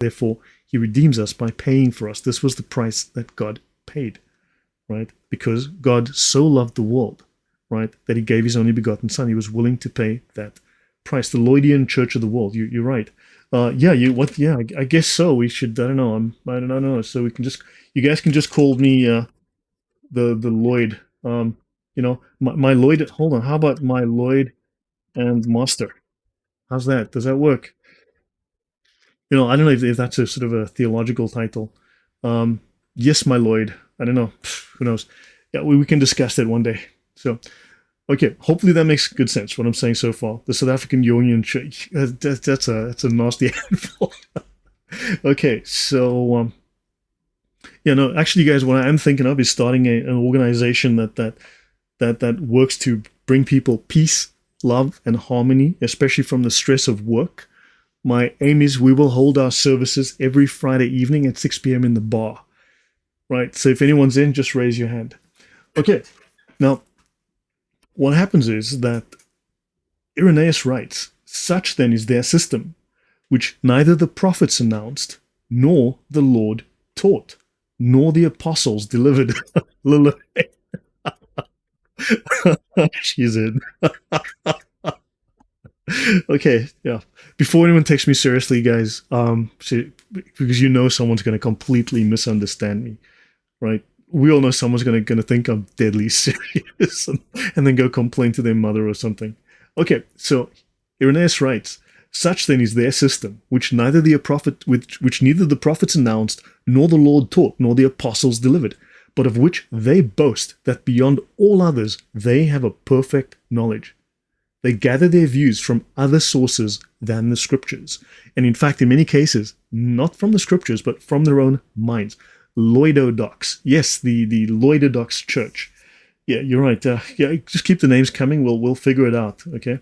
Therefore, he redeems us by paying for us. This was the price that God paid, right? Because God so loved the world, right, that he gave his only begotten son. He was willing to pay that price. The Lloydian church of the world. You're right. Yeah, I guess so. We should. I don't know. I don't know. So we can just. You guys can just call me the Lloyd. My Lloyd. Hold on. How about my Lloyd and Master? How's that? Does that work? I don't know if that's a sort of a theological title. Um, yes, my Lloyd. I don't know. Who knows? Yeah, we can discuss that one day. So, okay. Hopefully that makes good sense. What I'm saying so far. The South African Union Church. That's a nasty handful. Okay, so yeah, no. Actually, guys, what I am thinking of is starting an organization that works to bring people peace, love, and harmony, especially from the stress of work. My aim is we will hold our services every Friday evening at 6 p.m. in the bar. Right? So if anyone's in, just raise your hand. Okay. Now, what happens is that Irenaeus writes, such then is their system, which neither the prophets announced, nor the Lord taught, nor the apostles delivered. She's in. Okay, yeah. Before anyone takes me seriously, guys, because someone's going to completely misunderstand me, right? We all know someone's going to think I'm deadly serious and then go complain to their mother or something. Okay, so Irenaeus writes, such then is their system, which neither the prophets announced, nor the Lord taught, nor the apostles delivered, but of which they boast that beyond all others they have a perfect knowledge. They gather their views from other sources than the scriptures. And in fact, in many cases, not from the scriptures, but from their own minds. Lloydodox. Yes, the Lloydodox church. Yeah, you're right. Yeah, just keep the names coming. We'll figure it out. Okay.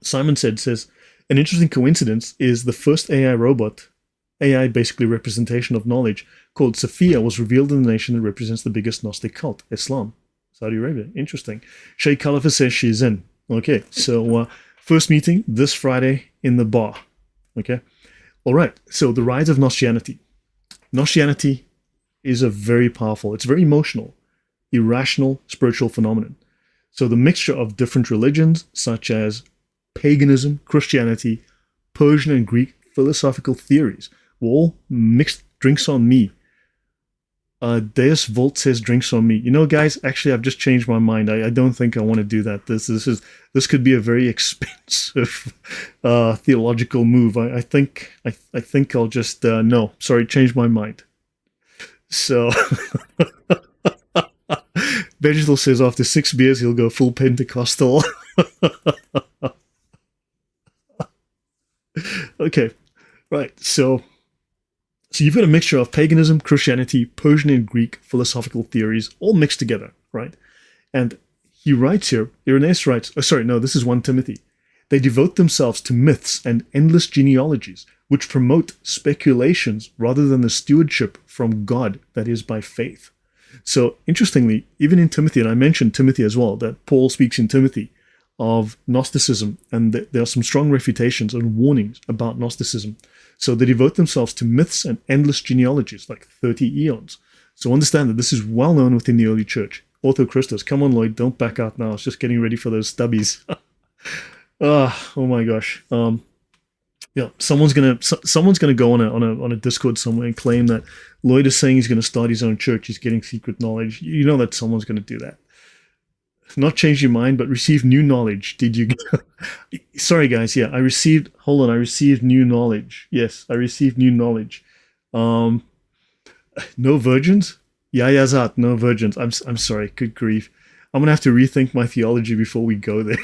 Simon says, an interesting coincidence is the first AI basically representation of knowledge, called Sophia, was revealed in the nation that represents the biggest Gnostic cult, Islam, Saudi Arabia. Interesting. Shay Khalifa says she's in. Okay, so first meeting this Friday in the bar. Okay, all right. So the rise of Gnostianity. Gnostianity is it's very emotional, irrational spiritual phenomenon. So the mixture of different religions, such as paganism, Christianity, Persian and Greek philosophical theories, were all mixed drinks on me. Deus Volt says drinks on me. Guys, actually, I've just changed my mind. I don't think I want to do that. This could be a very expensive theological move. I think I'll just no. Sorry, change my mind. So Vegetal says after 6 beers he'll go full Pentecostal. Okay, right. So you've got a mixture of paganism, Christianity, Persian and Greek philosophical theories, all mixed together, right? And he writes here, Irenaeus writes, this is 1 Timothy. They devote themselves to myths and endless genealogies, which promote speculations rather than the stewardship from God that is by faith. So interestingly, even in Timothy, and I mentioned Timothy as well, that Paul speaks in Timothy of Gnosticism, and there are some strong refutations and warnings about Gnosticism. So they devote themselves to myths and endless genealogies, like 30 eons. So understand that this is well known within the early church. Ortho Christos, come on, Lloyd, don't back out now. It's just getting ready for those stubbies. Oh my gosh. Yeah, someone's gonna go on a Discord somewhere and claim that Lloyd is saying he's gonna start his own church. He's getting secret knowledge. You know that someone's gonna do that. Not change your mind, but receive new knowledge. Did you? Sorry, guys. Yeah, I received new knowledge. Yes, I received new knowledge. No virgins? Yeah, Yazat, no virgins. I'm sorry. Good grief. I'm gonna have to rethink my theology before we go there.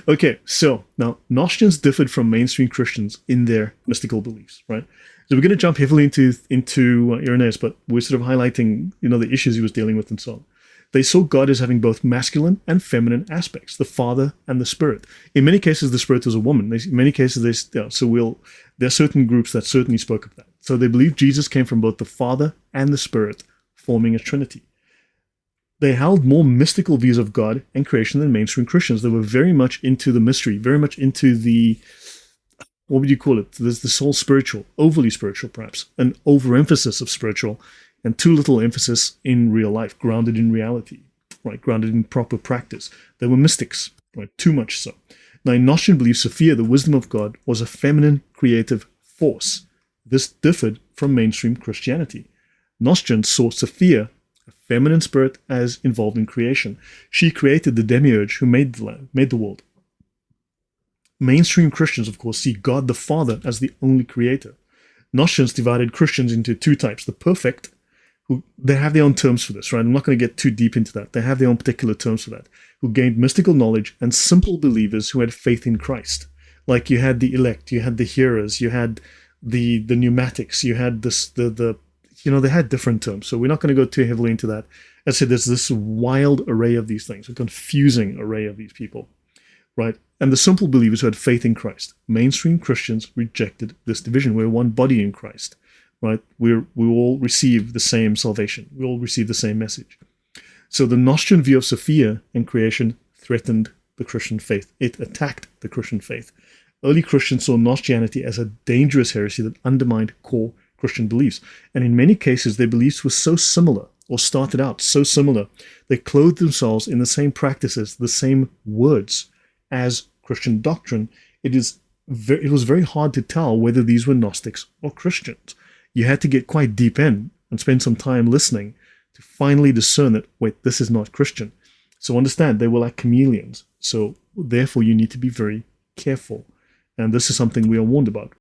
Okay, so now Gnostians differed from mainstream Christians in their mystical beliefs, right? So we're going to jump heavily into Irenaeus, but we're sort of highlighting, the issues he was dealing with and so on. They saw God as having both masculine and feminine aspects, the Father and the Spirit. In many cases, the Spirit was a woman. In many cases, there are certain groups that certainly spoke of that. So they believed Jesus came from both the Father and the Spirit, forming a Trinity. They held more mystical views of God and creation than mainstream Christians. They were very much into the mystery, very much into the what would you call it? There's this whole spiritual, overly spiritual perhaps, an overemphasis of spiritual and too little emphasis in real life, grounded in reality, right? Grounded in proper practice. They were mystics, right? Too much so. Now, in Gnostian belief, Sophia, the wisdom of God, was a feminine creative force. This differed from mainstream Christianity. Gnostians saw Sophia, a feminine spirit, as involved in creation. She created the demiurge who made the world. Mainstream Christians, of course, see God the Father as the only creator. Gnostians divided Christians into two types. The perfect, who they have their own terms for this, right? I'm not going to get too deep into that. They have their own particular terms for that, who gained mystical knowledge, and simple believers who had faith in Christ. Like you had the elect, you had the hearers, you had the pneumatics, you had they had different terms. So we're not going to go too heavily into that. As I said, there's this wild array of these things, a confusing array of these people, right? And the simple believers who had faith in Christ. Mainstream Christians rejected this division. We're one body in Christ, right? We all receive the same salvation. We all receive the same message. So the Gnostian view of Sophia and creation threatened the Christian faith. It attacked the Christian faith. Early Christians saw Gnostianity as a dangerous heresy that undermined core Christian beliefs. And in many cases, their beliefs were so similar, or started out so similar, they clothed themselves in the same practices, the same words as Christian doctrine. It was very hard to tell whether these were Gnostics or Christians. You had to get quite deep in and spend some time listening to finally discern that, wait, this is not Christian. So understand, they were like chameleons. So therefore, you need to be very careful. And this is something we are warned about.